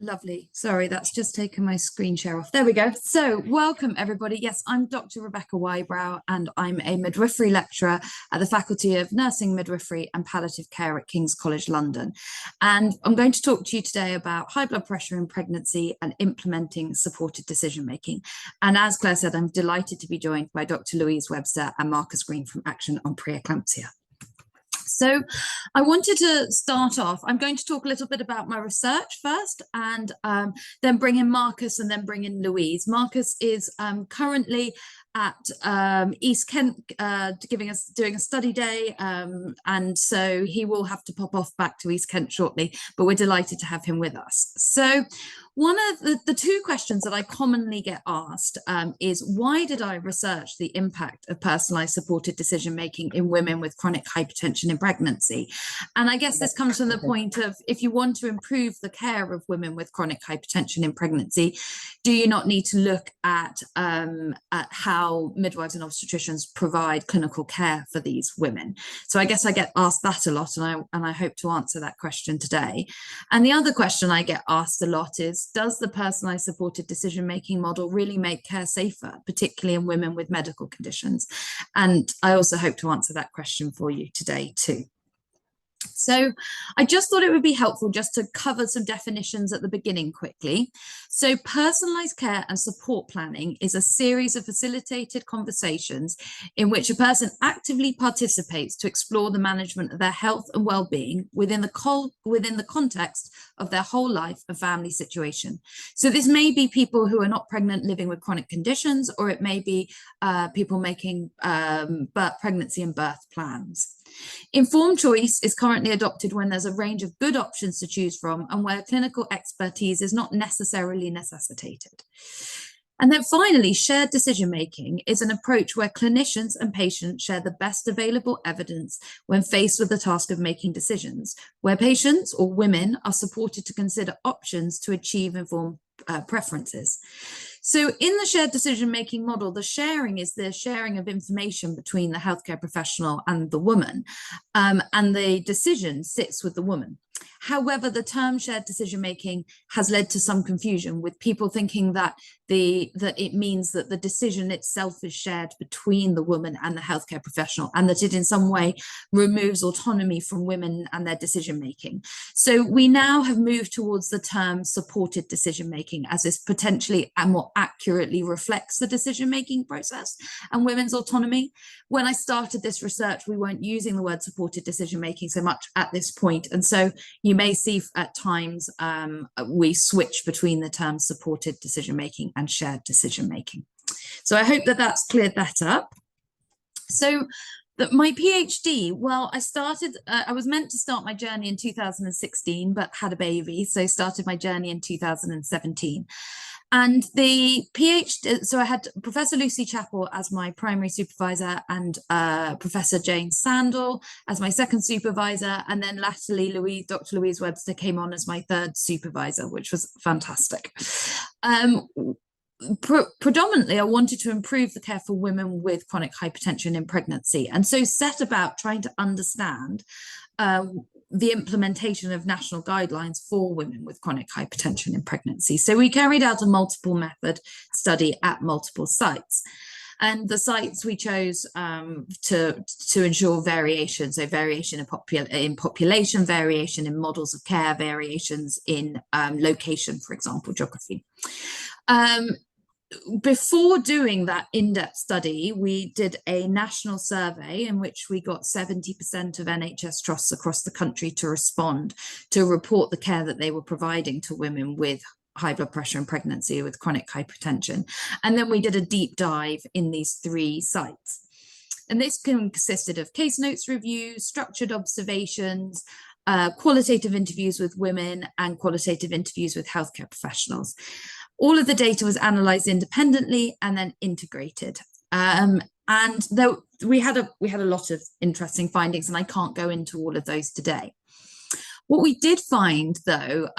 Lovely. Sorry, that's just taken my screen share off. There we go. So welcome everybody. Yes, I'm Dr. Rebecca Whybrow and I'm a midwifery lecturer at the Faculty of Nursing, Midwifery and Palliative Care at King's College London. And I'm going to talk to you today about high blood pressure in pregnancy and implementing supported decision making. And as Claire said, I'm delighted to be joined by Dr. Loiuise Webster and Marcus Green from Action on Pre-eclampsia. So I wanted to start off, I'm going to talk a little bit about my research first and then bring in Marcus and then bring in Loiuise. Marcus is currently at East Kent doing a study day, and so he will have to pop off back to East Kent shortly, but we're delighted to have him with us. So one of the two questions that I commonly get asked is, why did I research the impact of personalised supported decision making in women with chronic hypertension in pregnancy? And I guess this comes from the point of, if you want to improve the care of women with chronic hypertension in pregnancy, do you not need to look at how midwives and obstetricians provide clinical care for these women? So I guess I get asked that a lot, and I hope to answer that question today. And the other question I get asked a lot is, does the personalised supported decision-making model really make care safer, particularly in women with medical conditions? And I also hope to answer that question for you today too. So I just thought it would be helpful just to cover some definitions at the beginning quickly. So personalised care and support planning is a series of facilitated conversations in which a person actively participates to explore the management of their health and well-being within the context of their whole life and family situation. So this may be people who are not pregnant living with chronic conditions, or it may be people making pregnancy and birth plans. Informed choice is currently adopted when there's a range of good options to choose from and where clinical expertise is not necessarily necessitated. And then finally, shared decision-making is an approach where clinicians and patients share the best available evidence when faced with the task of making decisions, where patients or women are supported to consider options to achieve informed preferences. So in the shared decision-making model, the sharing is the sharing of information between the healthcare professional and the woman, and the decision sits with the woman. However, the term shared decision-making has led to some confusion, with people thinking that it means that the decision itself is shared between the woman and the healthcare professional, and that it in some way removes autonomy from women and their decision-making. So we now have moved towards the term supported decision-making, as this potentially and more accurately reflects the decision-making process and women's autonomy. When I started this research, we weren't using the word supported decision-making so much at this point, and so you may see at times we switch between the terms supported decision-making and shared decision-making. So I hope that that's cleared that up. So my PhD, well, I was meant to start my journey in 2016, but had a baby, so started my journey in 2017. And the PhD, so I had Professor Lucy Chappell as my primary supervisor and Professor Jane Sandel as my second supervisor. And then latterly, Dr. Loiuise Webster came on as my third supervisor, which was fantastic. Predominantly, I wanted to improve the care for women with chronic hypertension in pregnancy, and so set about trying to understand the implementation of national guidelines for women with chronic hypertension in pregnancy. So we carried out a multiple method study at multiple sites. And the sites we chose to ensure variation, so variation in population, variation in models of care, variations in location, for example, geography. Before doing that in-depth study, we did a national survey in which we got 70% of NHS trusts across the country to respond, to report the care that they were providing to women with high blood pressure and pregnancy with chronic hypertension. And then we did a deep dive in these 3 sites. And this consisted of case notes reviews, structured observations, qualitative interviews with women, and qualitative interviews with healthcare professionals. All of the data was analysed independently and then integrated. And we had a lot of interesting findings, and I can't go into all of those today. What we did find, though,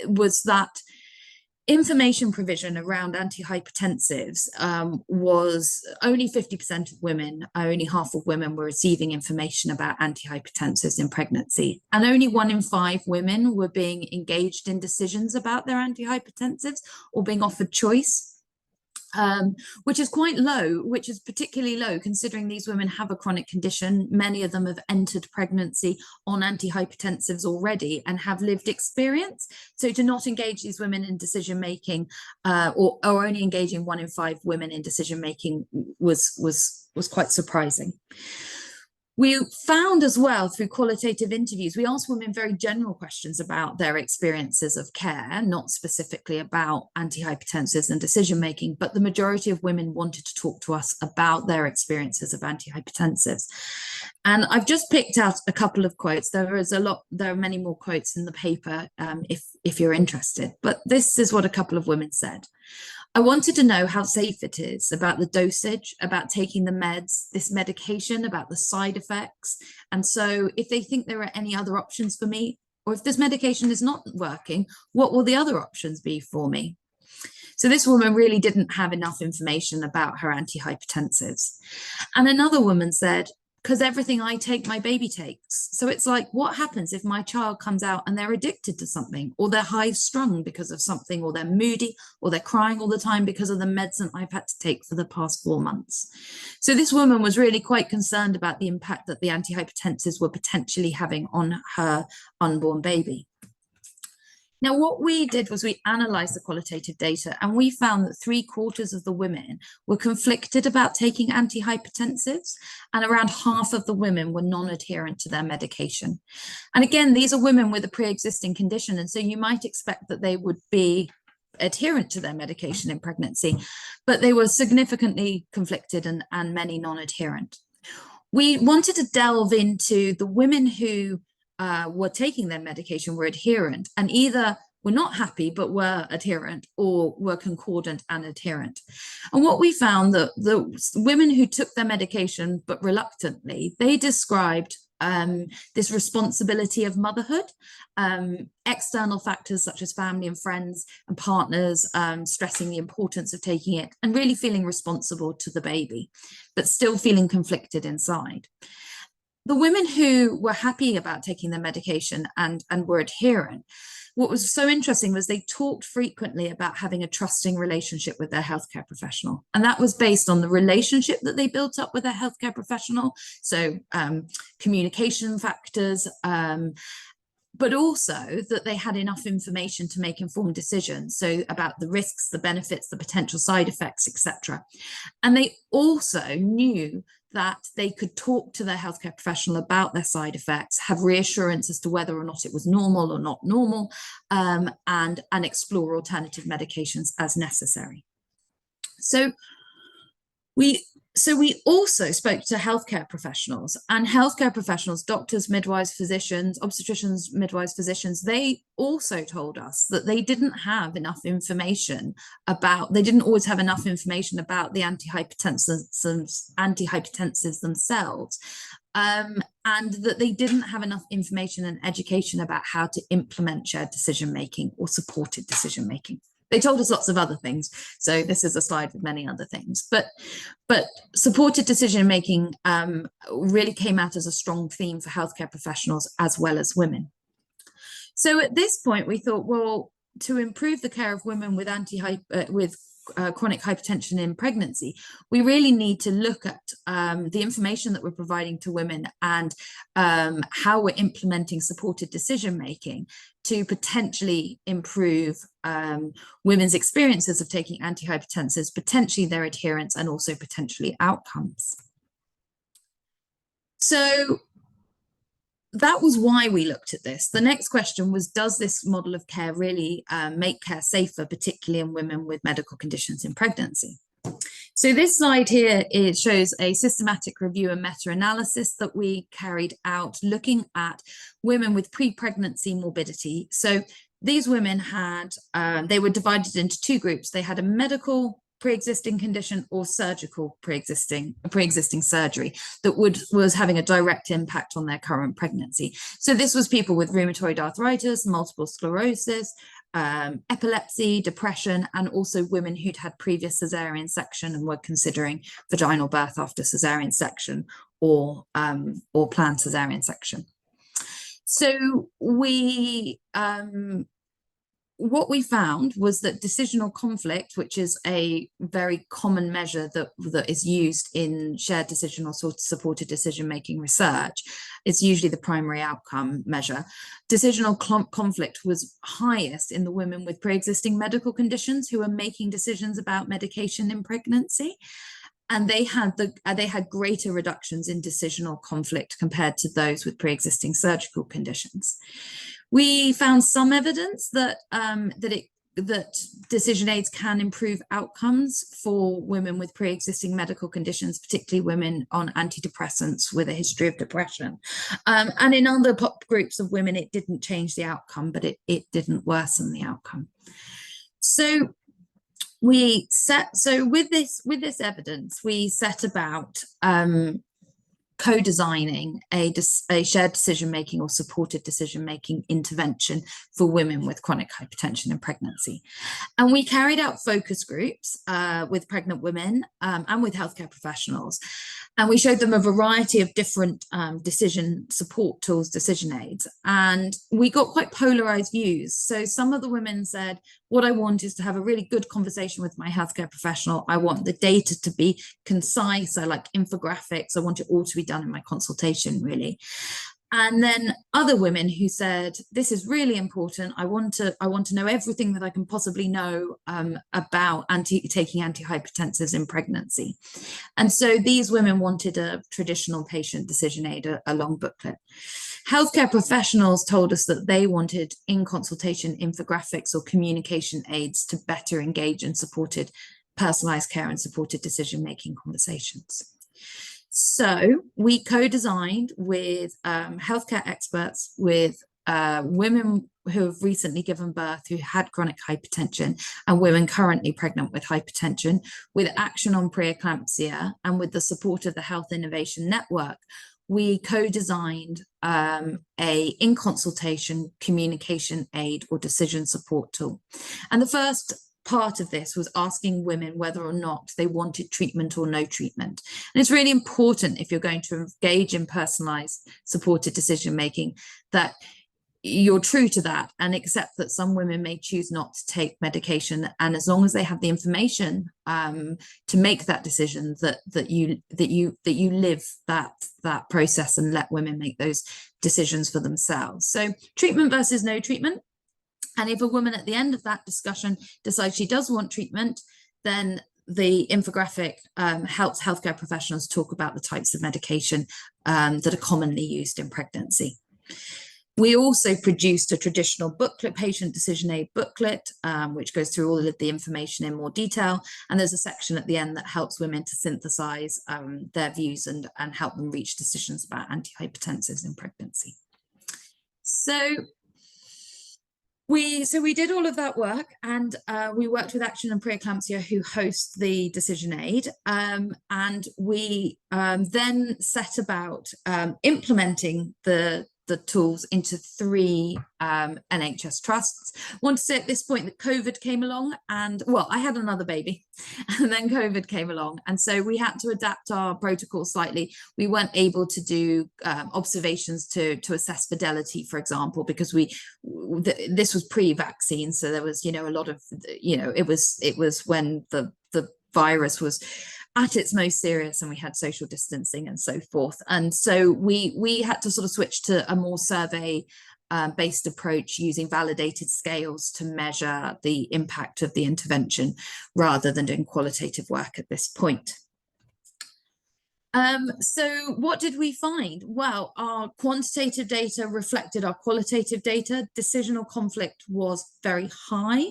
was that information provision around antihypertensives was only 50% of women, only half of women were receiving information about antihypertensives in pregnancy. And only 1 in 5 women were being engaged in decisions about their antihypertensives or being offered choice. Which is quite low, which is particularly low considering these women have a chronic condition. Many of them have entered pregnancy on antihypertensives already and have lived experience. So to not engage these women in decision making, or only engaging 1 in 5 women in decision making, was quite surprising. We found as well through qualitative interviews, we asked women very general questions about their experiences of care, not specifically about antihypertensives and decision making, but the majority of women wanted to talk to us about their experiences of antihypertensives. And I've just picked out a couple of quotes. There are many more quotes in the paper if you're interested, but this is what a couple of women said. I wanted to know how safe it is, about the dosage, about taking the meds, this medication, about the side effects. And so if they think there are any other options for me, or if this medication is not working, what will the other options be for me? So this woman really didn't have enough information about her antihypertensives. And another woman said, because everything I take, my baby takes. So it's like, what happens if my child comes out and they're addicted to something, or they're high strung because of something, or they're moody, or they're crying all the time because of the medicine I've had to take for the past 4 months. So this woman was really quite concerned about the impact that the antihypertensives were potentially having on her unborn baby. Now, what we did was we analysed the qualitative data, and we found that 3/4 of the women were conflicted about taking antihypertensives, and around half of the women were non-adherent to their medication. And again, these are women with a pre-existing condition, and so you might expect that they would be adherent to their medication in pregnancy, but they were significantly conflicted and many non-adherent. We wanted to delve into the women who were taking their medication, were adherent, and either were not happy but were adherent, or were concordant and adherent. And what we found, that the women who took their medication but reluctantly, they described this responsibility of motherhood, external factors such as family and friends and partners stressing the importance of taking it, and really feeling responsible to the baby, but still feeling conflicted inside. The women who were happy about taking their medication and were adherent, what was so interesting was they talked frequently about having a trusting relationship with their healthcare professional. And that was based on the relationship that they built up with their healthcare professional. So communication factors, but also that they had enough information to make informed decisions. So about the risks, the benefits, the potential side effects, etc. And they also knew that they could talk to their healthcare professional about their side effects, have reassurance as to whether or not it was normal or not normal, and explore alternative medications as necessary. So we also spoke to healthcare professionals, and healthcare professionals, doctors, midwives, physicians, obstetricians, midwives, physicians, they also told us that they didn't have enough information about, they didn't always have enough information about the antihypertensives themselves, and that they didn't have enough information and education about how to implement shared decision-making or supported decision-making. They told us lots of other things. So this is a slide with many other things, but supported decision-making really came out as a strong theme for healthcare professionals as well as women. So at this point, we thought, well, to improve the care of women with chronic hypertension in pregnancy, we really need to look at the information that we're providing to women and how we're implementing supported decision-making to potentially improve women's experiences of taking antihypertensives, potentially their adherence, and also potentially outcomes. So that was why we looked at this. The next question was, does this model of care really make care safer, particularly in women with medical conditions in pregnancy? So this slide here, it shows a systematic review and meta-analysis that we carried out looking at women with pre-pregnancy morbidity. So these women had, they were divided into 2 groups. They had a medical pre-existing condition or surgical pre-existing surgery that was having a direct impact on their current pregnancy. So this was people with rheumatoid arthritis, multiple sclerosis, epilepsy, depression, and also women who'd had previous cesarean section and were considering vaginal birth after cesarean section or planned cesarean section. So what we found was that decisional conflict, which is a very common measure that is used in shared decision or supported decision-making research, is usually the primary outcome measure. Decisional conflict was highest in the women with pre-existing medical conditions who are making decisions about medication in pregnancy. And they had greater reductions in decisional conflict compared to those with pre-existing surgical conditions. We found some evidence that decision aids can improve outcomes for women with pre-existing medical conditions, particularly women on antidepressants with a history of depression. And in other groups of women, it didn't change the outcome, but it didn't worsen the outcome. So with this evidence, we set about co-designing a shared decision-making or supported decision-making intervention for women with chronic hypertension in pregnancy. And we carried out focus groups with pregnant women and with healthcare professionals. And we showed them a variety of different decision support tools, decision aids. And we got quite polarized views. So some of the women said, what I want is to have a really good conversation with my healthcare professional. I want the data to be concise. I like infographics. I want it all to be done in my consultation, really. And then other women who said, this is really important. I want to know everything that I can possibly know about taking antihypertensives in pregnancy. And so these women wanted a traditional patient decision aid, a long booklet. Healthcare professionals told us that they wanted in consultation infographics or communication aids to better engage in supported personalized care and supported decision-making conversations. So we co-designed with healthcare experts, with women who have recently given birth who had chronic hypertension and women currently pregnant with hypertension, with action on pre-eclampsia and with the support of the Health Innovation Network. We co-designed a in-consultation communication aid or decision support tool. And the first part of this was asking women whether or not they wanted treatment or no treatment. And it's really important, if you're going to engage in personalized supported decision making, that you're true to that and accept that some women may choose not to take medication, and as long as they have the information to make that decision, that you live that process and let women make those decisions for themselves. So treatment versus no treatment. And if a woman at the end of that discussion decides she does want treatment, then the infographic helps healthcare professionals talk about the types of medication that are commonly used in pregnancy. We also produced a traditional booklet, patient decision aid booklet, which goes through all of the information in more detail. And there's a section at the end that helps women to synthesize their views and help them reach decisions about antihypertensives in pregnancy. So we did all of that work, and we worked with Action and Pre-eclampsia, who host the decision aid, and we then set about implementing the tools into 3 NHS trusts. I want to say at this point that COVID came along, and well, I had another baby and then COVID came along, and so we had to adapt our protocol slightly. We weren't able to do observations to assess fidelity, for example, because this was pre-vaccine, so there was, a lot of, it was when the virus was at its most serious and we had social distancing and so forth. And so we had to sort of switch to a more survey based approach using validated scales to measure the impact of the intervention rather than doing qualitative work at this point. So what did we find? Well, our quantitative data reflected our qualitative data. Decisional conflict was very high.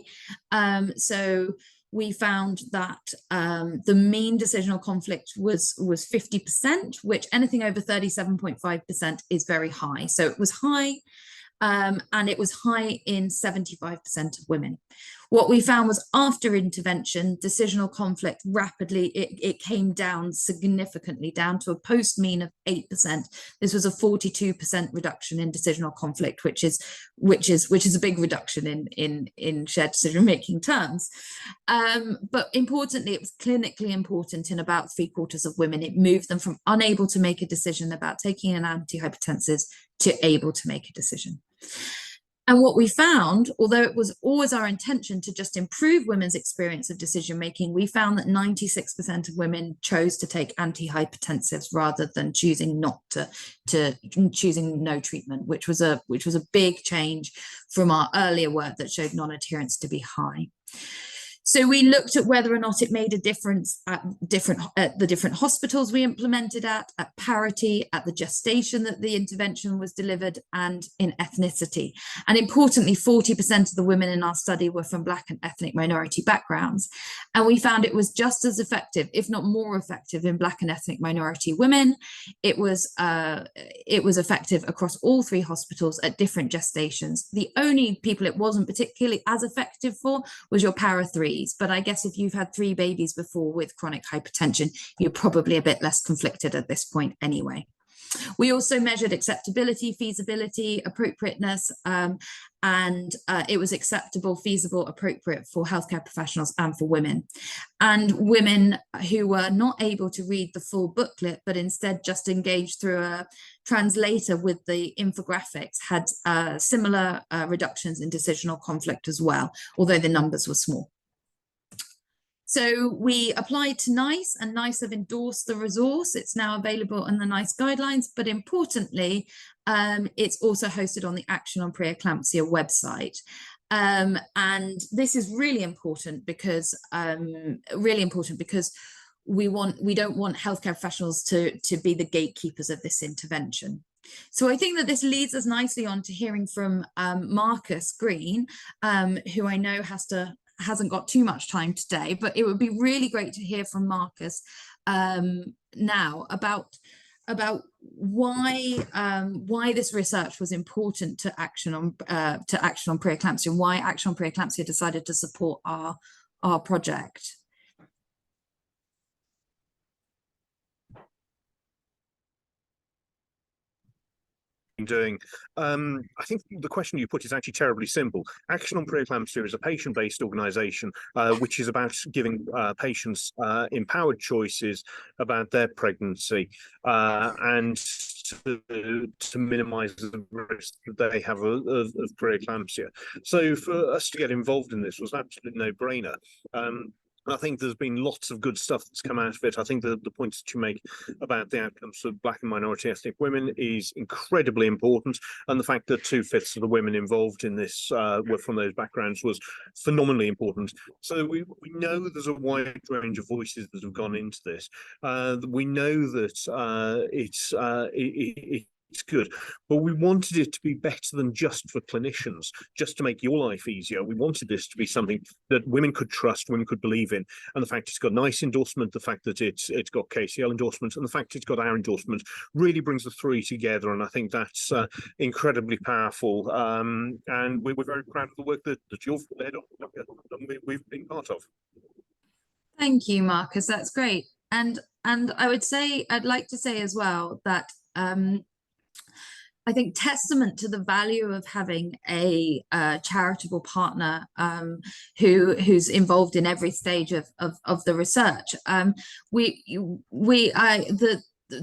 So we found that the mean decisional conflict was 50%, which anything over 37.5% is very high. So it was high, and it was high in 75% of women. What we found was after intervention, decisional conflict rapidly, it came down significantly, down to a post mean of 8%. This was a 42% reduction in decisional conflict, which is a big reduction in shared decision making terms. But importantly, it was clinically important in about 3/4 of women. It moved them from unable to make a decision about taking an antihypertensive to able to make a decision. And what we found, although it was always our intention to just improve women's experience of decision making, we found that 96% of women chose to take antihypertensives rather than choosing not to choosing no treatment, which was a big change from our earlier work that showed non-adherence to be high. So we looked at whether or not it made a difference at the different hospitals we implemented at parity, at the gestation that the intervention was delivered, and in ethnicity. And importantly, 40% of the women in our study were from Black and ethnic minority backgrounds. And we found it was just as effective, if not more effective, in Black and ethnic minority women. It was effective across all 3 hospitals at different gestations. The only people it wasn't particularly as effective for was your para 3. But I guess if you've had 3 babies before with chronic hypertension, you're probably a bit less conflicted at this point anyway. We also measured acceptability, feasibility, appropriateness, and it was acceptable, feasible, appropriate for healthcare professionals and for women. And women who were not able to read the full booklet, but instead just engaged through a translator with the infographics, had similar reductions in decisional conflict as well, although the numbers were small. So we applied to NICE, and NICE have endorsed the resource. It's now available in the NICE guidelines, but importantly, it's also hosted on the Action on Pre-eclampsia website. And this is really important because we don't want healthcare professionals to be the gatekeepers of this intervention. So I think that this leads us nicely on to hearing from Marcus Green, who I know hasn't got too much time today, but it would be really great to hear from Marcus now about why this research was important to Action on Pre-eclampsia, and why Action on Pre-eclampsia decided to support our project. Doing. I think the question you put is actually terribly simple. Action on Pre-eclampsia is a patient-based organisation which is about giving patients empowered choices about their pregnancy and to minimise the risk that they have of pre-eclampsia. So for us to get involved in this was an absolute no-brainer. I think there's been lots of good stuff that's come out of it. I think the points that you make about the outcomes for Black and minority ethnic women is incredibly important. And the fact that 2/5 of the women involved in this were from those backgrounds was phenomenally important. So we know there's a wide range of voices that have gone into this. We know that it's good, but we wanted it to be better than just for clinicians, just to make your life easier. We wanted this to be something that women could trust, women could believe in, and the fact it's got NICE endorsement, the fact that it's got KCL endorsement, and the fact it's got our endorsement really brings the 3 together, and I think that's incredibly powerful. And we're very proud of the work that you've led on, and we've been part of. Thank you, Marcus. That's great. And I'd like to say as well that I think testament to the value of having a charitable partner who's involved in every stage of the research.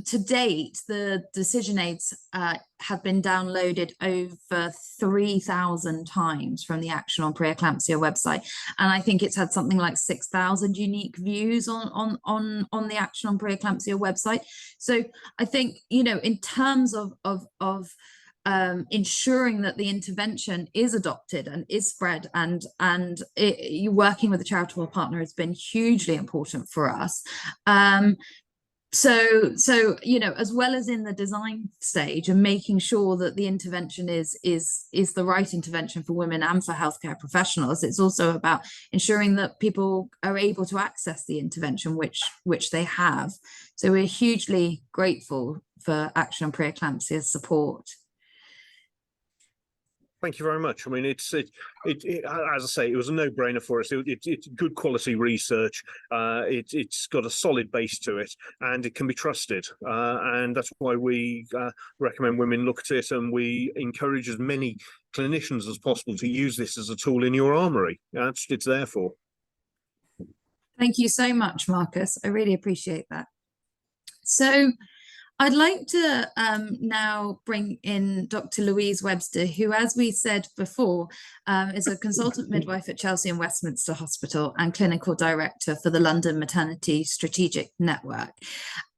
To date, the decision aids have been downloaded over 3,000 times from the Action on Pre-eclampsia website, and I think it's had something like 6,000 unique views on the Action on Pre-eclampsia website. So I think, you know, in terms of ensuring that the intervention is adopted and is spread, and you working with a charitable partner has been hugely important for us. So you know, as well as in the design stage and making sure that the intervention is the right intervention for women and for healthcare professionals, it's also about ensuring that people are able to access the intervention which they have. So we're hugely grateful for Action on Pre-eclampsia's support. Thank you very much. I mean, as I say, it was a no-brainer for us. It's good quality research. It's got a solid base to it, and it can be trusted. And that's why we recommend women look at it, and we encourage as many clinicians as possible to use this as a tool in your armory. It's there for. Thank you so much, Marcus. I really appreciate that. So I'd like to now bring in Dr. Loiuise Webster, who, as we said before, is a consultant midwife at Chelsea and Westminster Hospital and clinical director for the London Maternity Strategic Network.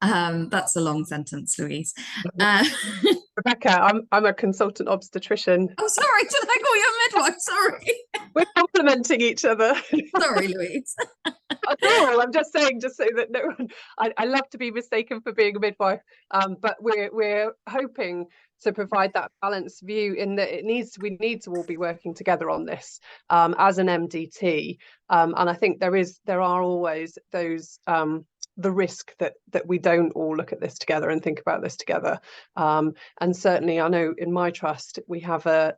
That's a long sentence, Loiuise. Rebecca, I'm a consultant obstetrician. Oh, sorry, did I call you a midwife? Sorry. We're complementing each other. Sorry, Loiuise. No, I'm just saying, just so that no one. I love to be mistaken for being a midwife, but we're hoping to provide that balanced view in that we need to all be working together on this as an MDT, and I think there are always those. The risk that we don't all look at this together and think about this together, and certainly I know in my trust we have a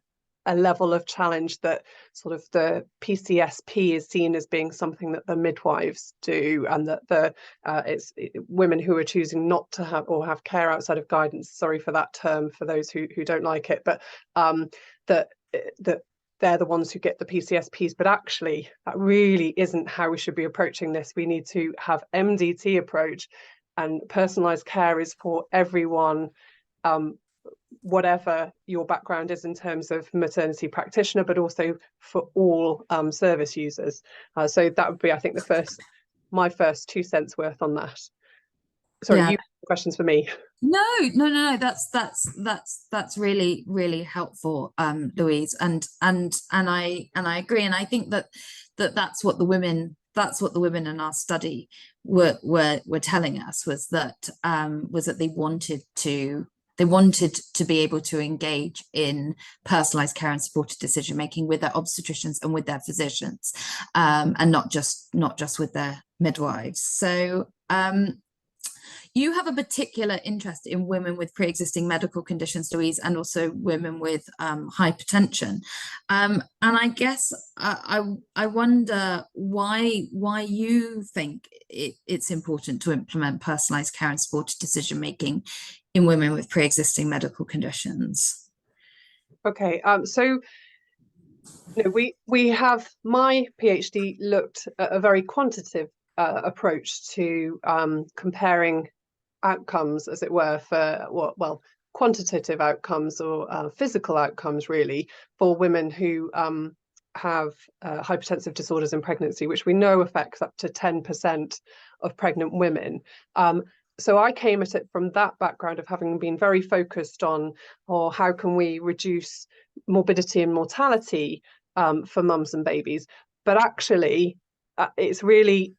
level of challenge that sort of the PCSP is seen as being something that the midwives do, and that it's women who are choosing not to have care outside of guidance. Sorry for that term for those who don't like it, but that they're the ones who get the PCSPs, but actually that really isn't how we should be approaching this. We need to have MDT approach, and personalized care is for everyone, whatever your background is in terms of maternity practitioner, but also for all service users. So that would be, I think, my first 2 cents worth on that. Sorry, you have questions for me? No. That's really, really helpful, Loiuise, and I agree, and I think that's what the women in our study were telling us, was that they wanted to be able to engage in personalized care and supported decision making with their obstetricians and with their physicians, and not just with their midwives. So you have a particular interest in women with pre-existing medical conditions, Loiuise, and also women with hypertension. And I guess I wonder why you think it's important to implement personalised care and supported decision making in women with pre-existing medical conditions. Okay, so we have, my PhD looked at a very quantitative approach to comparing outcomes, as it were, for quantitative outcomes or physical outcomes, really, for women who have hypertensive disorders in pregnancy, which we know affects up to 10% of pregnant women. So I came at it from that background of having been very focused on, how can we reduce morbidity and mortality for mums and babies, but actually it's really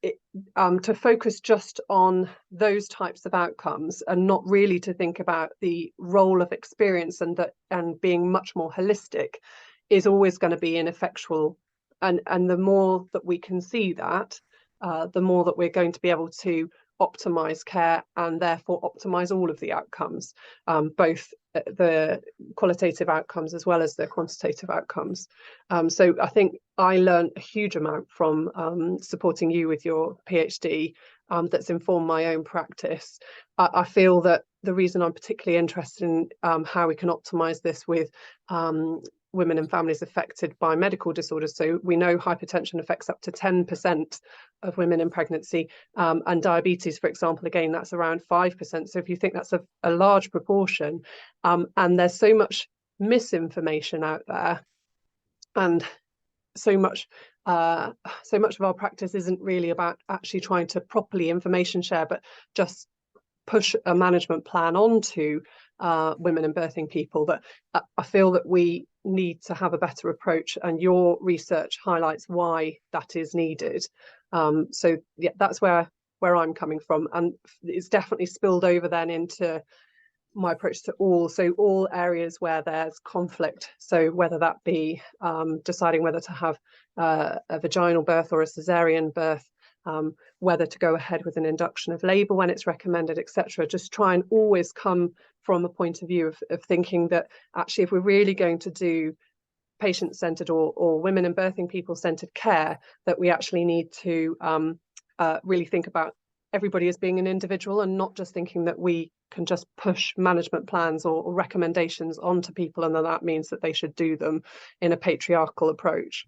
to focus just on those types of outcomes and not really to think about the role of experience, and being much more holistic is always going to be ineffectual. And the more that we can see that, the more that we're going to be able to optimize care and therefore optimize all of the outcomes, both the qualitative outcomes as well as the quantitative outcomes. So I think I learned a huge amount from supporting you with your PhD, that's informed my own practice. I feel that the reason I'm particularly interested in how we can optimize this with women and families affected by medical disorders. So we know hypertension affects up to 10% of women in pregnancy, and diabetes, for example, again, that's around 5%. So if you think that's a large proportion, and there's so much misinformation out there, and so much of our practice isn't really about actually trying to properly information share, but just push a management plan onto women and birthing people, that I feel that we need to have a better approach, and your research highlights why that is needed. So yeah, that's where I'm coming from, and it's definitely spilled over then into my approach to all areas where there's conflict. So whether that be deciding whether to have a vaginal birth or a cesarean birth, whether to go ahead with an induction of labour when it's recommended, etc. Just try and always come from a point of view of thinking that actually, if we're really going to do patient-centered or women and birthing people-centered care, that we actually need to really think about everybody as being an individual, and not just thinking that we can just push management plans or recommendations onto people, and then that means that they should do them in a patriarchal approach.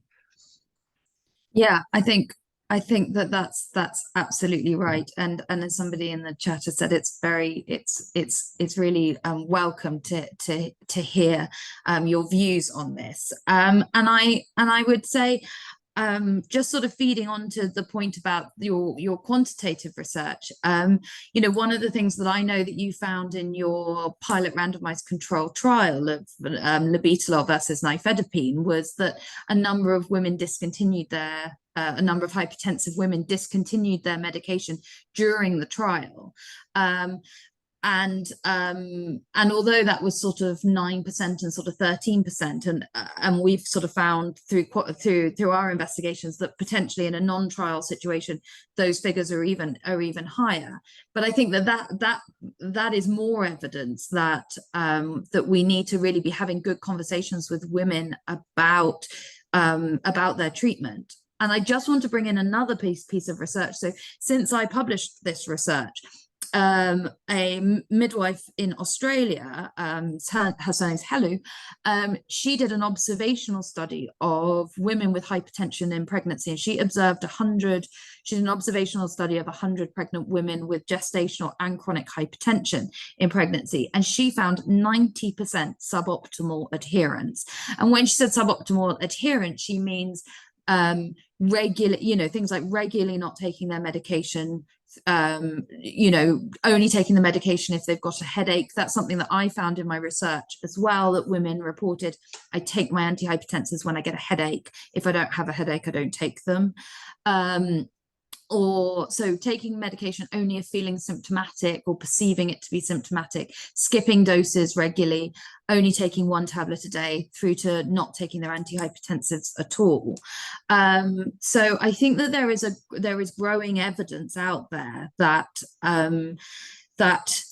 Yeah, I think that's absolutely right. And as somebody in the chat has said, it's really welcome to hear your views on this. And I would say, just sort of feeding on to the point about your quantitative research, you know, one of the things that I know that you found in your pilot randomized control trial of labetalol versus nifedipine was that a number of women discontinued their a number of hypertensive women discontinued their medication during the trial. And although that was sort of 9% and sort of 13%, and we've sort of found through our investigations that potentially in a non-trial situation those figures are even higher. But I think that is more evidence that that we need to really be having good conversations with women about their treatment. And I just want to bring in another piece of research. So since I published this research, a midwife in Australia, her surname is Helu, she did an observational study of women with hypertension in pregnancy, and she did an observational study of 100 pregnant women with gestational and chronic hypertension in pregnancy, and she found 90% suboptimal adherence. And when she said suboptimal adherence, she means regular, you know, things like regularly not taking their medication, you know, only taking the medication if they've got a headache. That's something that I found in my research as well, that women reported, I take my antihypertensives when I get a headache. If I don't have a headache, I don't take them. Or so taking medication only if feeling symptomatic or perceiving it to be symptomatic, skipping doses regularly, only taking 1 tablet a day, through to not taking their antihypertensives at all. So I think that there is growing evidence out there that that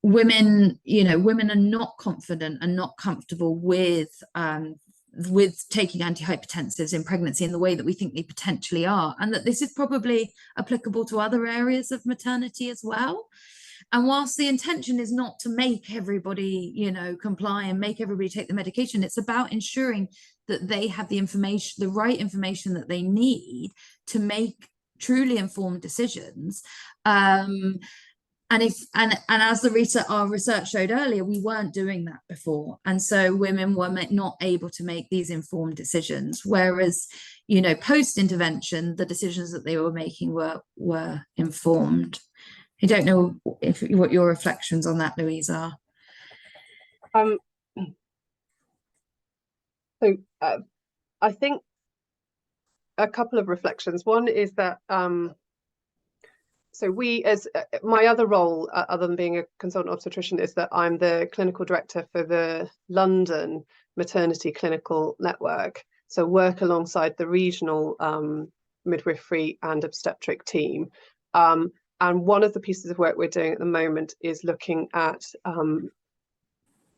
women, you know, women are not confident and not comfortable with taking antihypertensives in pregnancy in the way that we think they potentially are, and that this is probably applicable to other areas of maternity as well. And whilst the intention is not to make everybody, you know, comply and make everybody take the medication, it's about ensuring that they have the information, the right information that they need to make truly informed decisions. And as our research showed earlier, we weren't doing that before, and so women were not able to make these informed decisions. Whereas, you know, post intervention, the decisions that they were making were informed. I don't know what your reflections on that, Loiuise, are. So I think a couple of reflections. One is that so we, as my other role, other than being a consultant obstetrician, is that I'm the clinical director for the London Maternity Clinical Network. So work alongside the regional midwifery and obstetric team. And one of the pieces of work we're doing at the moment is looking at,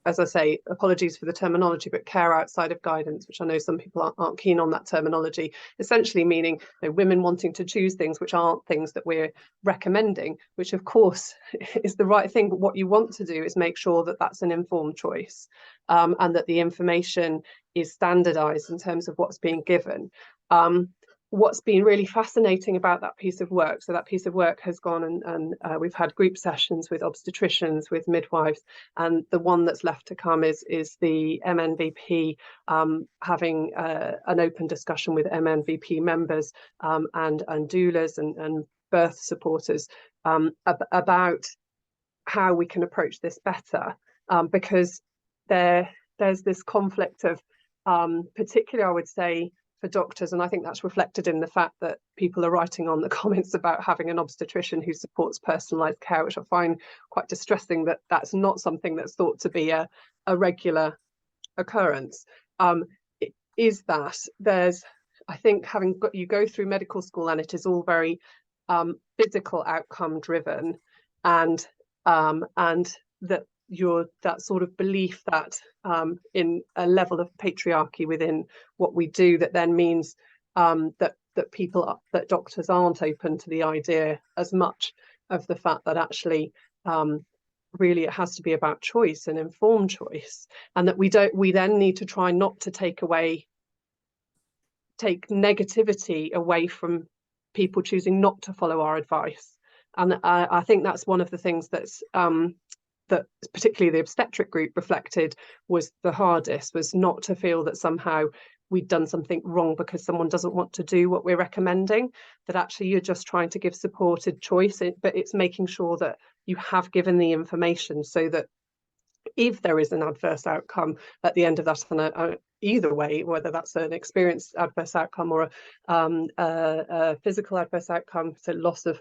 as I say, apologies for the terminology, but care outside of guidance, which I know some people aren't keen on that terminology, essentially meaning, you know, women wanting to choose things which aren't things that we're recommending, which of course is the right thing. But what you want to do is make sure that that's an informed choice, and that the information is standardized in terms of what's being given. What's been really fascinating about that piece of work, so that piece of work has gone and we've had group sessions with obstetricians, with midwives, and the one that's left to come is the MNVP having an open discussion with MNVP members and doulas and birth supporters about how we can approach this better, because there's this conflict of particularly, I would say, for doctors, and I think that's reflected in the fact that people are writing on the comments about having an obstetrician who supports personalised care, which I find quite distressing, that that's not something that's thought to be a regular occurrence. Is that there's, I think, you go through medical school and it is all very physical outcome driven, and that that sort of belief that in a level of patriarchy within what we do, that then means that that doctors aren't open to the idea as much of the fact that actually really it has to be about choice and informed choice, and that we then need to try not to take negativity away from people choosing not to follow our advice. And I think that's one of the things that's that particularly the obstetric group reflected was the hardest, was not to feel that somehow we'd done something wrong because someone doesn't want to do what we're recommending, that actually you're just trying to give supported choice, but it's making sure that you have given the information so that if there is an adverse outcome at the end of that, either way, whether that's an experienced adverse outcome or a physical adverse outcome, so loss of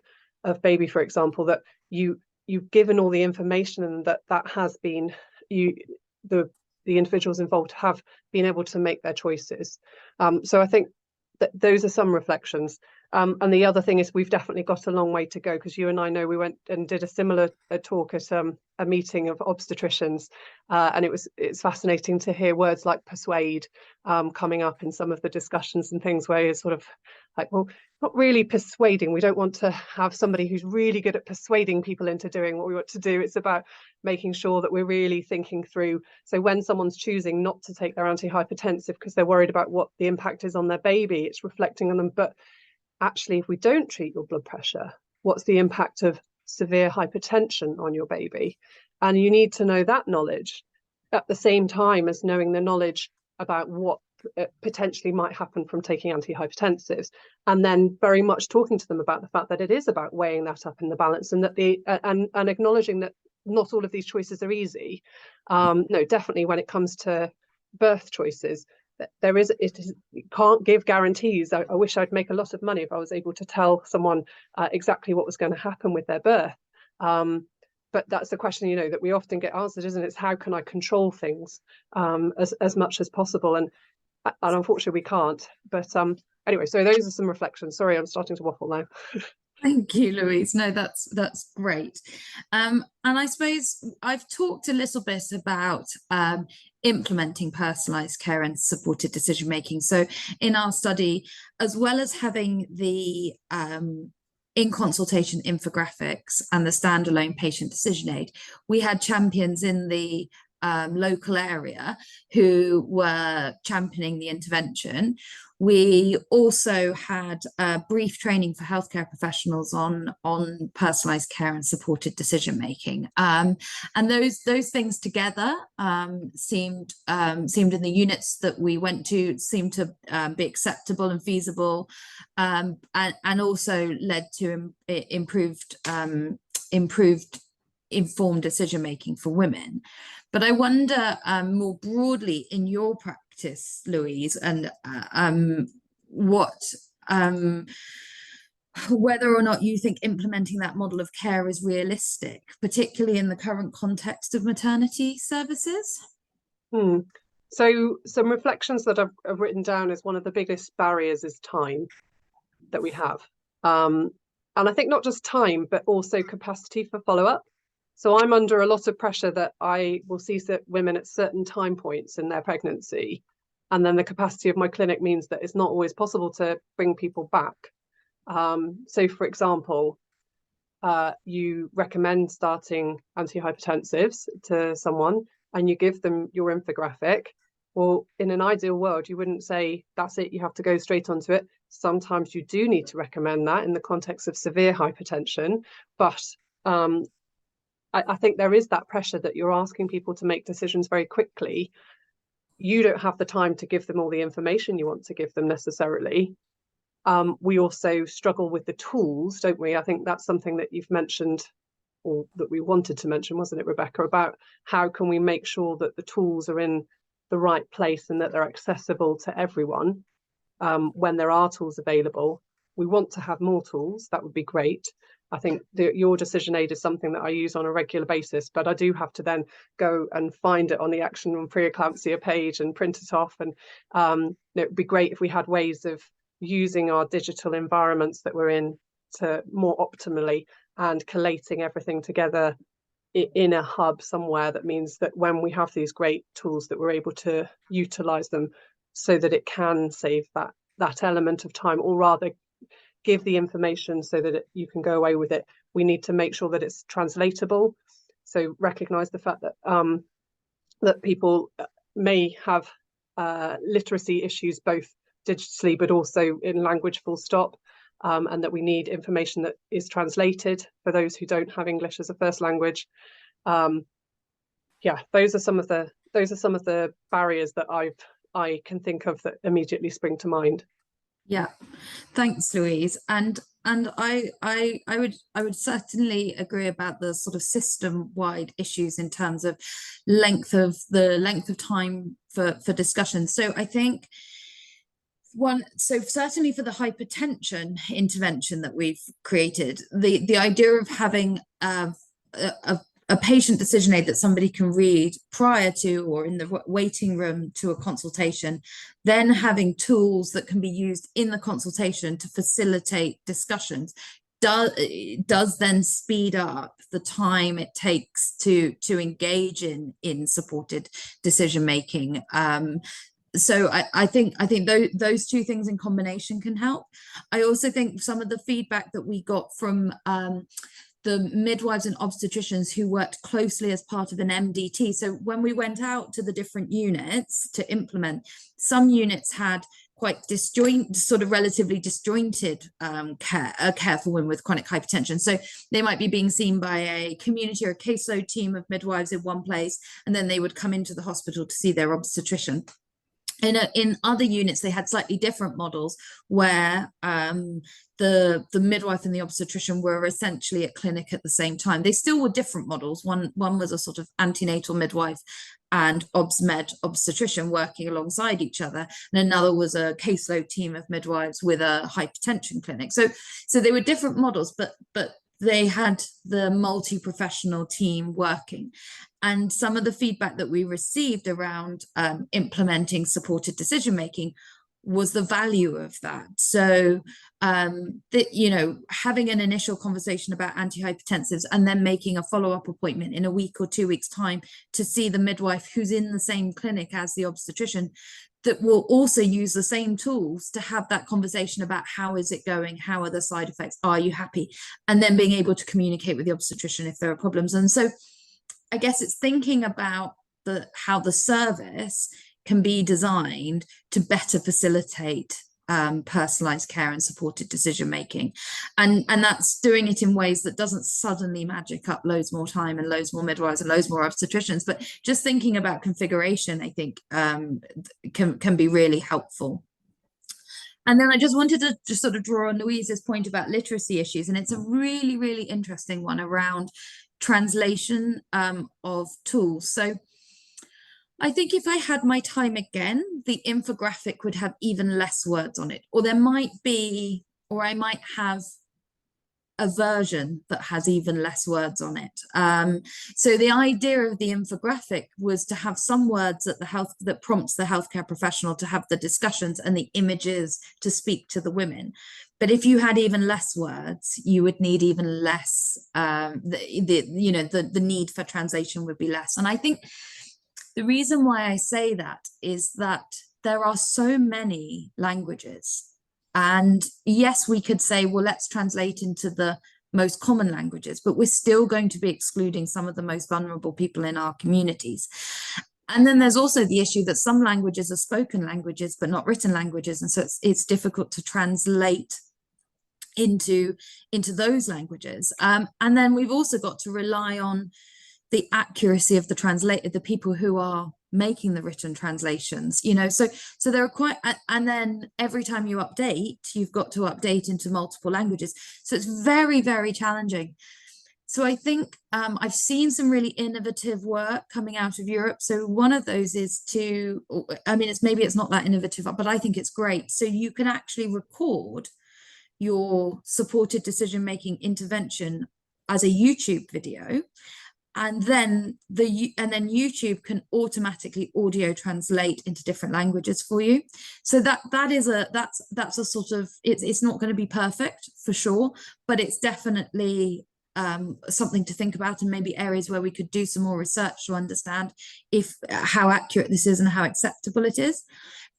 baby, for example, that you've given all the information, and that has been the individuals involved have been able to make their choices. So I think that those are some reflections. And the other thing is we've definitely got a long way to go, because you and I know we went and did a similar talk at a meeting of obstetricians, and it's fascinating to hear words like persuade coming up in some of the discussions and things, where you're sort of like, well, not really persuading. We don't want to have somebody who's really good at persuading people into doing what we want to do. It's about making sure that we're really thinking through. So when someone's choosing not to take their antihypertensive because they're worried about what the impact is on their baby, it's reflecting on them. But actually, if we don't treat your blood pressure, what's the impact of severe hypertension on your baby? And you need to know that knowledge at the same time as knowing the knowledge about what potentially might happen from taking antihypertensives, and then very much talking to them about the fact that it is about weighing that up in the balance, and that and acknowledging that not all of these choices are easy. No, definitely when it comes to birth choices, you can't give guarantees. I wish I'd make a lot of money if I was able to tell someone exactly what was going to happen with their birth. But that's the question, that we often get answered, isn't it? It's how can I control things as much as possible? And unfortunately we can't. But anyway, so those are some reflections. Sorry, I'm starting to waffle now. Thank you, Loiuise. No, that's great. And I suppose I've talked a little bit about implementing personalised care and supported decision making. So in our study, as well as having the in consultation infographics and the standalone patient decision aid, we had champions in the local area who were championing the intervention. We also had brief training for healthcare professionals on personalised care and supported decision making, and those things together seemed in the units that we went to seemed to be acceptable and feasible, and also led to improved informed decision making for women. But I wonder more broadly in your practice, Loiuise, and whether or not you think implementing that model of care is realistic, particularly in the current context of maternity services. So some reflections that I've written down is one of the biggest barriers is time that we have. And I think not just time, but also capacity for follow-up. So I'm under a lot of pressure that I will see women at certain time points in their pregnancy. And then the capacity of my clinic means that it's not always possible to bring people back. So for example, you recommend starting antihypertensives to someone and you give them your infographic. Well, in an ideal world, you wouldn't say, that's it, you have to go straight onto it. Sometimes you do need to recommend that in the context of severe hypertension. But I think there is that pressure that you're asking people to make decisions very quickly. You don't have the time to give them all the information you want to give them necessarily. We also struggle with the tools, don't we? I think that's something that you've mentioned, or that we wanted to mention, wasn't it, Rebecca, about how can we make sure that the tools are in the right place and that they're accessible to everyone when there are tools available. We want to have more tools, that would be great. I think your decision aid is something that I use on a regular basis, but I do have to then go and find it on the Action on Pre-eclampsia page and print it off. And it would be great if we had ways of using our digital environments that we're in to more optimally and collating everything together in a hub somewhere. That means that when we have these great tools, that we're able to utilize them so that it can save that element of time, or rather give the information so that you can go away with it. We need to make sure that it's translatable. So recognize the fact that that people may have literacy issues, both digitally but also in language full stop, and that we need information that is translated for those who don't have English as a first language. Yeah, those are some of the barriers that I can think of that immediately spring to mind. Yeah, thanks, Loiuise. And I would certainly agree about the sort of system-wide issues in terms of length of time for discussion. So I think so certainly for the hypertension intervention that we've created, the idea of having a patient decision aid that somebody can read prior to or in the waiting room to a consultation, then having tools that can be used in the consultation to facilitate discussions does then speed up the time it takes to engage in supported decision making. So I think those two things in combination can help. I also think some of the feedback that we got from the midwives and obstetricians who worked closely as part of an MDT. So when we went out to the different units to implement, some units had quite relatively disjointed care for women with chronic hypertension. So they might be being seen by a community or a caseload team of midwives in one place, and then they would come into the hospital to see their obstetrician. In other units, they had slightly different models where the midwife and the obstetrician were essentially at clinic at the same time. They still were different models. One was a sort of antenatal midwife and obs-med obstetrician working alongside each other, and another was a caseload team of midwives with a hypertension clinic. So they were different models, but they had the multi-professional team working. And some of the feedback that we received around implementing supported decision-making was the value of that. So having an initial conversation about antihypertensives and then making a follow-up appointment in a week or 2 weeks' time to see the midwife who's in the same clinic as the obstetrician, that will also use the same tools to have that conversation about how is it going, how are the side effects, are you happy, and then being able to communicate with the obstetrician if there are problems. And so I guess it's thinking about how the service can be designed to better facilitate personalized care and supported decision making, and that's doing it in ways that doesn't suddenly magic up loads more time and loads more midwives and loads more obstetricians, but just thinking about configuration, I think can be really helpful. And then I just wanted to just sort of draw on Loiuise's point about literacy issues, and it's a really, really interesting one around translation of tools. So I think if I had my time again, the infographic would have even less words on it, or there might be, or I might have a version that has even less words on it. So the idea of the infographic was to have some words that prompts the healthcare professional to have the discussions and the images to speak to the women. But if you had even less words, you would need even less. The need for translation would be less. And I think the reason why I say that is that there are so many languages. And yes, we could say, well, let's translate into the most common languages, but we're still going to be excluding some of the most vulnerable people in our communities. And then there's also the issue that some languages are spoken languages, but not written languages. And so it's difficult to translate into those languages. And then we've also got to rely on the accuracy of the people who are making the written translations, so there are quite, and then every time you update, you've got to update into multiple languages. So it's very, very challenging. So I think I've seen some really innovative work coming out of Europe. So one of those is maybe it's not that innovative, but I think it's great. So you can actually record your supported decision-making intervention as a YouTube video, and then YouTube can automatically audio translate into different languages for you. So that's a sort of, it's not going to be perfect for sure, but it's definitely something to think about, and maybe areas where we could do some more research to understand if how accurate this is and how acceptable it is.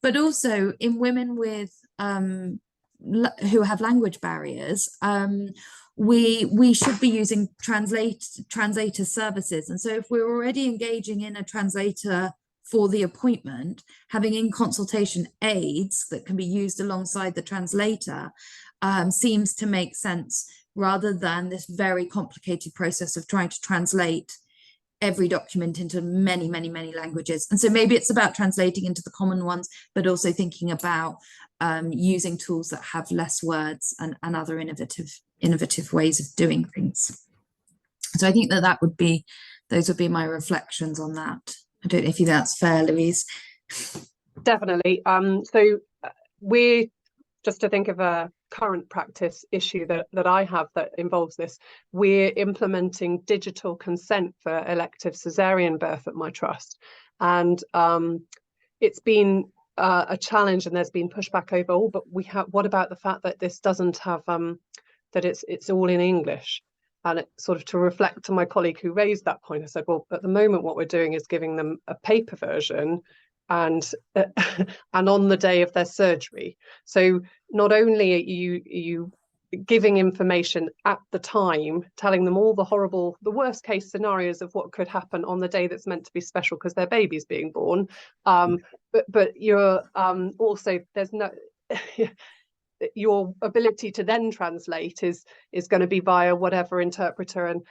But also in women with who have language barriers, we should be using translator services. And so if we're already engaging in a translator for the appointment, having in consultation aids that can be used alongside the translator seems to make sense, rather than this very complicated process of trying to translate every document into many languages. And so maybe it's about translating into the common ones, but also thinking about using tools that have less words and other innovative ways of doing things. So I think that those would be my reflections on that. I don't know if you think that's fair, Loiuise. Definitely. So we're, just to think of a current practice issue that I have that involves this, we're implementing digital consent for elective caesarean birth at my trust. And it's been a challenge, and there's been pushback over, oh, but what about the fact that this doesn't have, that it's all in English? And it sort of, to reflect to my colleague who raised that point, I said, well, at the moment, what we're doing is giving them a paper version and on the day of their surgery. So not only are you giving information at the time, telling them all the worst case scenarios of what could happen on the day that's meant to be special because their baby's being born, but you're also, there's no your ability to then translate is going to be via whatever interpreter. And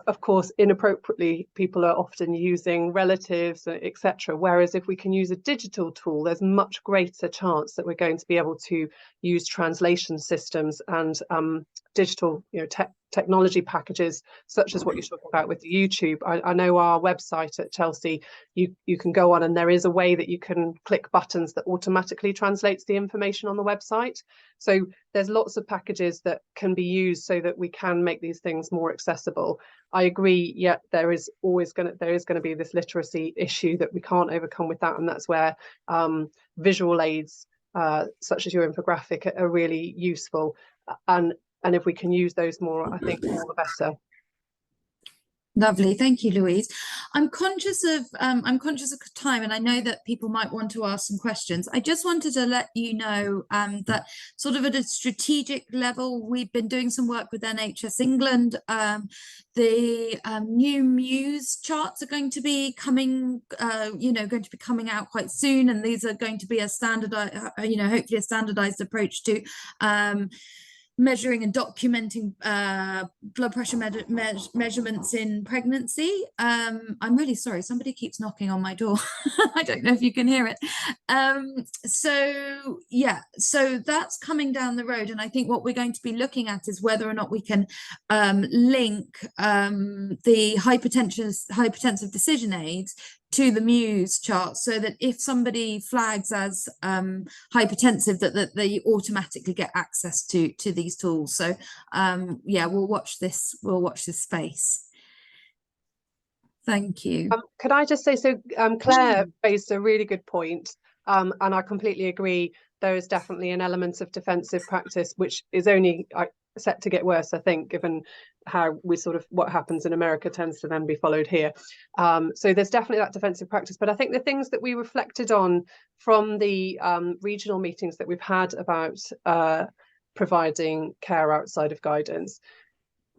of course, inappropriately, people are often using relatives, etc. Whereas if we can use a digital tool, there's much greater chance that we're going to be able to use translation systems and digital, technology packages, such as what you're talking about with the YouTube. I know our website at Chelsea, you can go on and there is a way that you can click buttons that automatically translates the information on the website. So there's lots of packages that can be used so that we can make these things more accessible. I agree, yet there is going to be this literacy issue that we can't overcome with that, and that's where visual aids such as your infographic are really useful. And if we can use those more, I think all the better. Lovely, thank you, Loiuise. I'm conscious of time, and I know that people might want to ask some questions. I just wanted to let you know that sort of at a strategic level, we've been doing some work with NHS England. The new Muse charts are going to be coming, coming out quite soon, and these are going to be a standardized, hopefully a standardized approach to measuring and documenting blood pressure measurements in pregnancy. I'm really sorry, somebody keeps knocking on my door. I don't know if you can hear it. So that's coming down the road, and I think what we're going to be looking at is whether or not we can link the hypertensive decision aids to the Muse chart, so that if somebody flags as hypertensive, that they automatically get access to these tools. So we'll watch this space. Thank you. Could I just say, so Claire raised a really good point, and I completely agree. There is definitely an element of defensive practice which is only set to get worse, I think, given how we what happens in America tends to then be followed here. So there's definitely that defensive practice. But I think the things that we reflected on from the regional meetings that we've had about providing care outside of guidance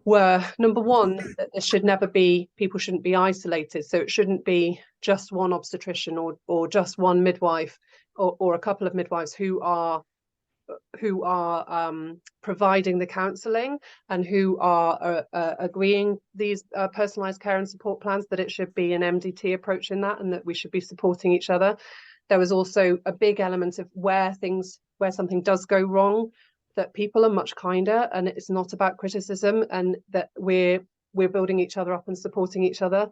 were, number one, that there should never be, people shouldn't be isolated. So it shouldn't be just one obstetrician or just one midwife or a couple of midwives who are providing the counselling and who are agreeing these personalised care and support plans, that it should be an MDT approach in that, and that we should be supporting each other. There was also a big element of where something does go wrong, that people are much kinder, and it's not about criticism, and that we're building each other up and supporting each other.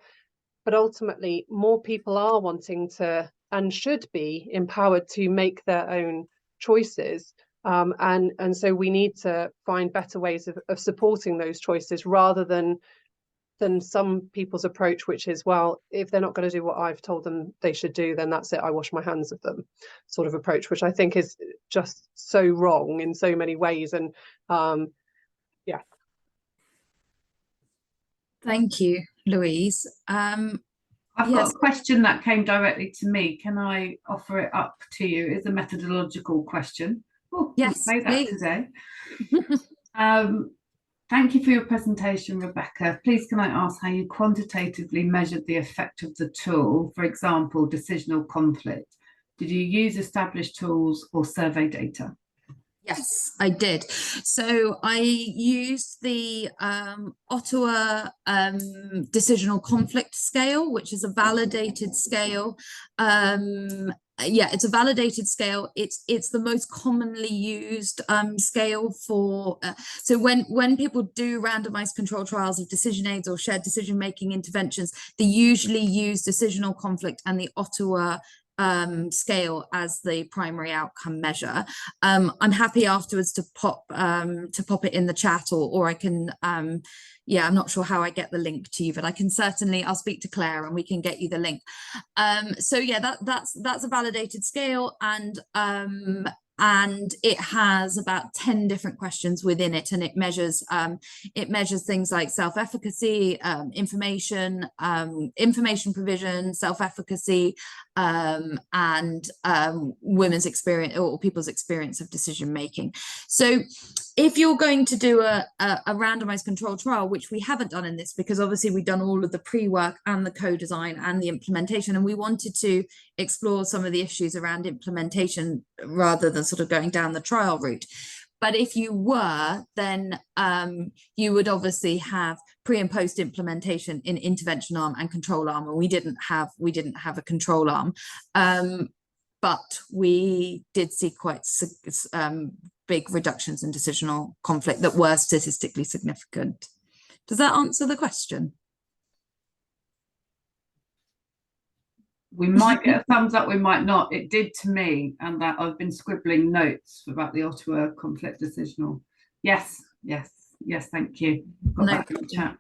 But ultimately, more people are wanting to and should be empowered to make their own choices, and so we need to find better ways of supporting those choices, rather than some people's approach, which is, well, if they're not going to do what I've told them they should do, then that's it, I wash my hands of them sort of approach, which I think is just so wrong in so many ways. And Thank you, Louise. I've yes. got a question that came directly to me. Can I offer it up to you? It's a methodological question. Oh, Yes, say that please. today. Thank you for your presentation, Rebecca. Please can I ask how you quantitatively measured the effect of the tool, for example, decisional conflict? Did you use established tools or survey data? Yes, I did. So I used the Ottawa decisional conflict scale, which is a validated scale. Yeah, it's a validated scale. It's the most commonly used scale for. So when people do randomized control trials of decision aids or shared decision making interventions, they usually use decisional conflict and the Ottawa scale as the primary outcome measure. I'm happy afterwards to pop it in the chat, or I can yeah, I'm not sure how I get the link to you, but I can certainly, I'll speak to Claire and we can get you the link. So yeah, that's a validated scale, and it has about 10 different questions within it, and it measures things like self-efficacy, information provision, self-efficacy, and women's experience or people's experience of decision making. So if you're going to do a randomized control trial, which we haven't done in this, because obviously we've done all of the pre-work and the co-design and the implementation, and we wanted to explore some of the issues around implementation rather than sort of going down the trial route. But if you were, then you would obviously have pre and post implementation in intervention arm and control arm, and we didn't have a control arm, but we did see quite big reductions in decisional conflict that were statistically significant. Does that answer the question? We might get a thumbs up, we might not. It did to me, and that I've been scribbling notes about the Ottawa conflict decisional. Yes, thank you. Got that in the chat.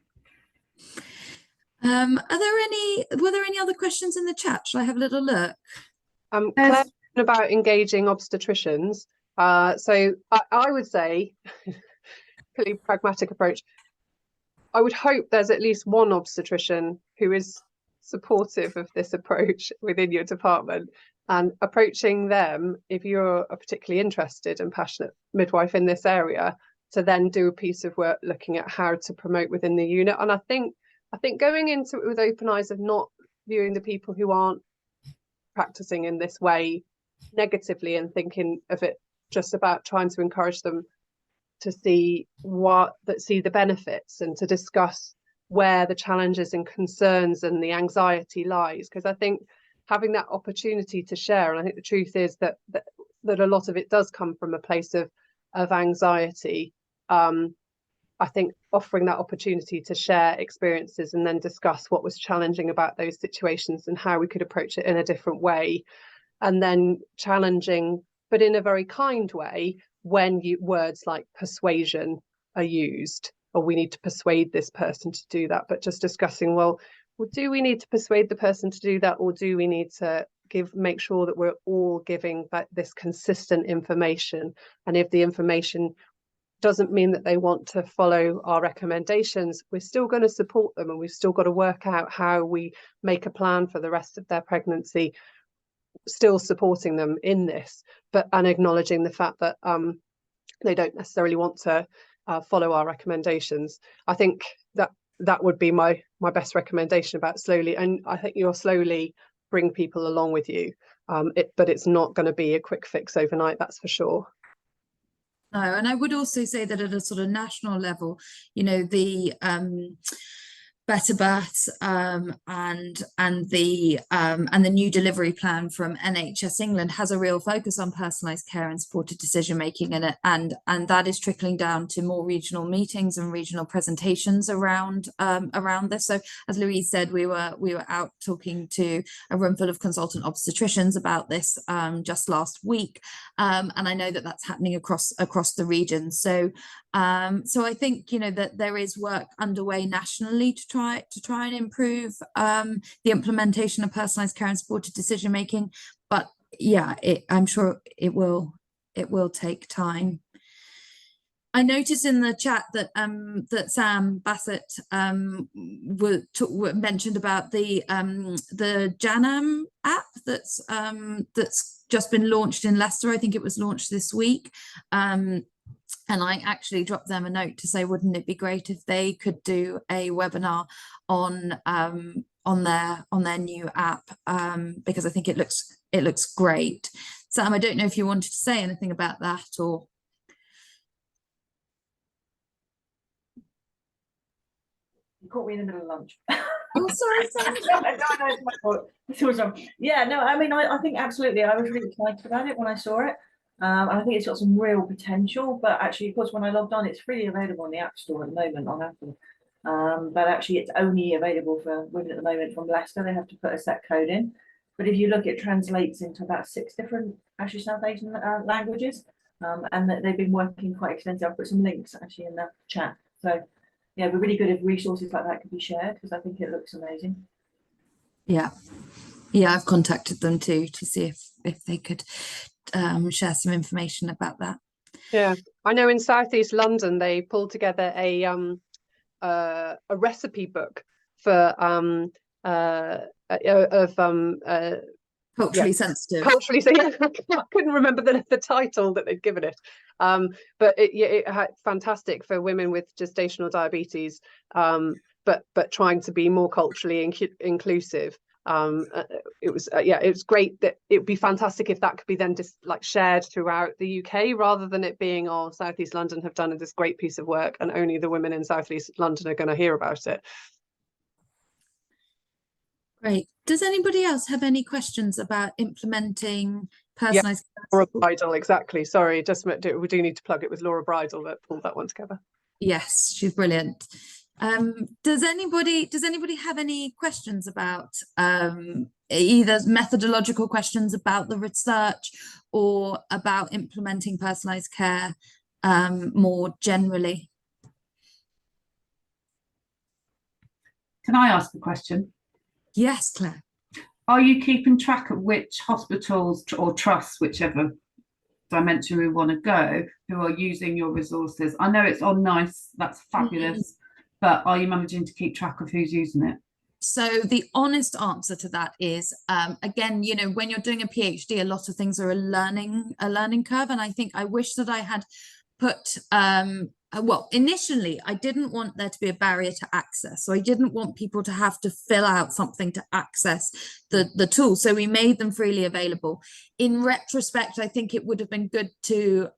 Were there any other questions in the chat? Shall I have a little look? Claire, about engaging obstetricians. So I would say, pretty pragmatic approach. I would hope there's at least one obstetrician who is supportive of this approach within your department, and approaching them if you're a particularly interested and passionate midwife in this area, to then do a piece of work looking at how to promote within the unit. And I think going into it with open eyes, of not viewing the people who aren't practicing in this way negatively, and thinking of it just about trying to encourage them to see the benefits, and to discuss where the challenges and concerns and the anxiety lies. Because I think having that opportunity to share, and I think the truth is that a lot of it does come from a place of anxiety. I think offering that opportunity to share experiences and then discuss what was challenging about those situations and how we could approach it in a different way, and then challenging, but in a very kind way, when words like persuasion are used, or we need to persuade this person to do that, but just discussing, well, do we need to persuade the person to do that, or do we need to make sure that we're all giving this consistent information? And if the information doesn't mean that they want to follow our recommendations, we're still going to support them, and we've still got to work out how we make a plan for the rest of their pregnancy, still supporting them in this, and acknowledging the fact that they don't necessarily want to follow our recommendations. I think that would be my best recommendation about slowly, and I think you'll slowly bring people along with you, but it's not going to be a quick fix overnight, that's for sure. No, and I would also say that at a sort of national level, you know, the Better Births and the new delivery plan from NHS England has a real focus on personalised care and supported decision making, and that is trickling down to more regional meetings and regional presentations around this. So as Louise said, we were out talking to a room full of consultant obstetricians about this just last week, and I know that that's happening across the region. So I think, you know, that there is work underway nationally to try and improve the implementation of personalised care and supported decision making. But yeah, I'm sure it will take time. I noticed in the chat that Sam Bassett mentioned about the Janam app that's just been launched in Leicester. I think it was launched this week. And I actually dropped them a note to say, wouldn't it be great if they could do a webinar on their new app, because I think it looks great. Sam, I don't know if you wanted to say anything about that or. You caught me in the middle of lunch. Oh, sorry. No, it's my fault. Yeah, no, I mean, I think absolutely. I was really excited about it when I saw it. And I think it's got some real potential, but actually, of course, when I logged on, it's freely available on the App Store at the moment on Apple. But actually, it's only available for women at the moment from Leicester. They have to put a set code in. But if you look, it translates into about 6 different actually South Asian languages. And that they've been working quite extensively. I've put some links actually in the chat. So yeah, we're really good if resources like that could be shared, because I think it looks amazing. Yeah, I've contacted them too to see if they could share some information about that. Yeah, I know in Southeast London they pulled together a recipe book for Culturally sensitive. Culturally, so yeah, I couldn't remember the title that they'd given it. But it fantastic for women with gestational diabetes, but trying to be more culturally inclusive. It was great. That it would be fantastic if that could be then just like shared throughout the UK, rather than it being, oh, Southeast London have done this great piece of work and only the women in Southeast London are going to hear about it. Great. Does anybody else have any questions about implementing personalised Laura Bridle, exactly. Sorry, just we do need to plug it with Laura Bridle that pulled that one together. Yes, she's brilliant. Does anybody have any questions about either methodological questions about the research or about implementing personalised care more generally? Can I ask a question? Yes, Claire. Are you keeping track of which hospitals or trusts, whichever dimension we want to go, who are using your resources? I know it's on NICE, that's fabulous, but are you managing to keep track of who's using it? So the honest answer to that is, again, you know, when you're doing a PhD, a lot of things are a learning curve, and I think I wish that I had put well, initially I didn't want there to be a barrier to access, so I didn't want people to have to fill out something to access the tool, so we made them freely available. In retrospect, I think it would have been good to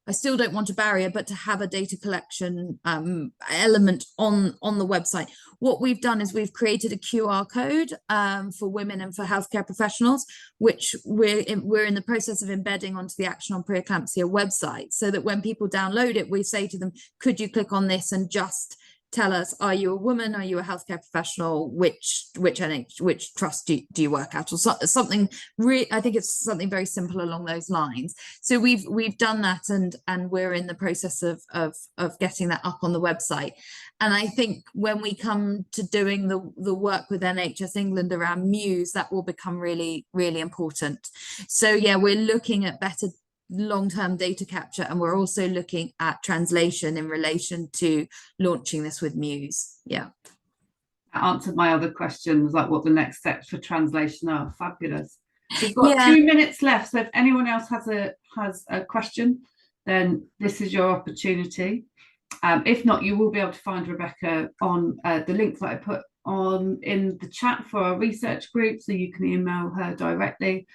I still don't want a barrier, but to have a data collection element on the website. What we've done is we've created a QR code for women and for healthcare professionals, which we're in the process of embedding onto the Action on Pre-eclampsia website, so that when people download it, we say to them, could you click on this and just tell us, are you a woman, are you a healthcare professional, which trust do you work at, or something really. I think it's something very simple along those lines. So we've done that, and we're in the process of getting that up on the website. And I think when we come to doing the work with NHS England around Muse, that will become really, really important. So yeah, we're looking at better long-term data capture, and we're also looking at translation in relation to launching this with Muse. Yeah, that answered my other questions, like what the next steps for translation are. Fabulous. We've got 2 minutes left, so if anyone else has a question, then this is your opportunity. If not, you will be able to find Rebecca on the link that I put on in the chat for our research group, so you can email her directly.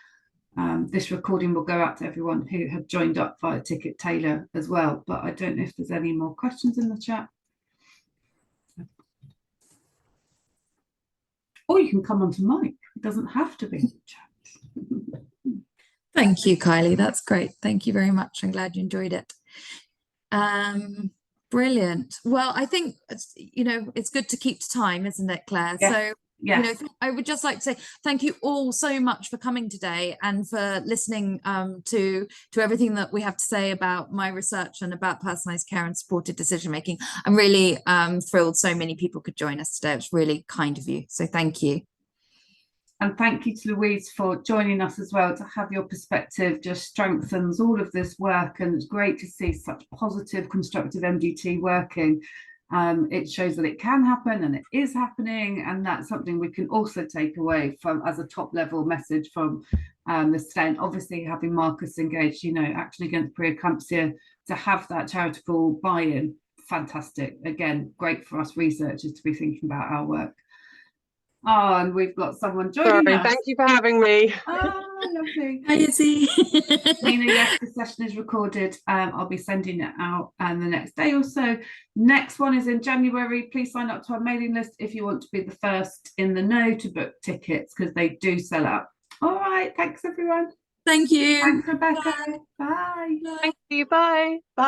This recording will go out to everyone who have joined up via Ticket Taylor as well, but I don't know if there's any more questions in the chat. Or you can come onto mic, it doesn't have to be in the chat. Thank you, Kylie, that's great. Thank you very much. I'm glad you enjoyed it. Brilliant. Well, I think it's good to keep to time, isn't it, Claire? Yes. So I would just like to say thank you all so much for coming today and for listening to everything that we have to say about my research and about personalised care and supported decision making. I'm really thrilled so many people could join us today. It's really kind of you. So thank you. And thank you to Loiuise for joining us as well. To have your perspective just strengthens all of this work, and it's great to see such positive, constructive MDT working. It shows that it can happen and it is happening, and that's something we can also take away from as a top level message from the stent. Obviously, having Marcus engaged, you know, Action Against Pre-eclampsia, to have that charitable buy-in, fantastic. Again, great for us researchers to be thinking about our work. Oh, and we've got someone joining us. Thank you for having me. Oh, lovely. Hi, Izzy. Nina, yes, the session is recorded. I'll be sending it out the next day or so. Next one is in January. Please sign up to our mailing list if you want to be the first in the know to book tickets, because they do sell out. All right, thanks everyone. Thank you. Thanks, Rebecca. Bye. Thank you. Bye. Bye.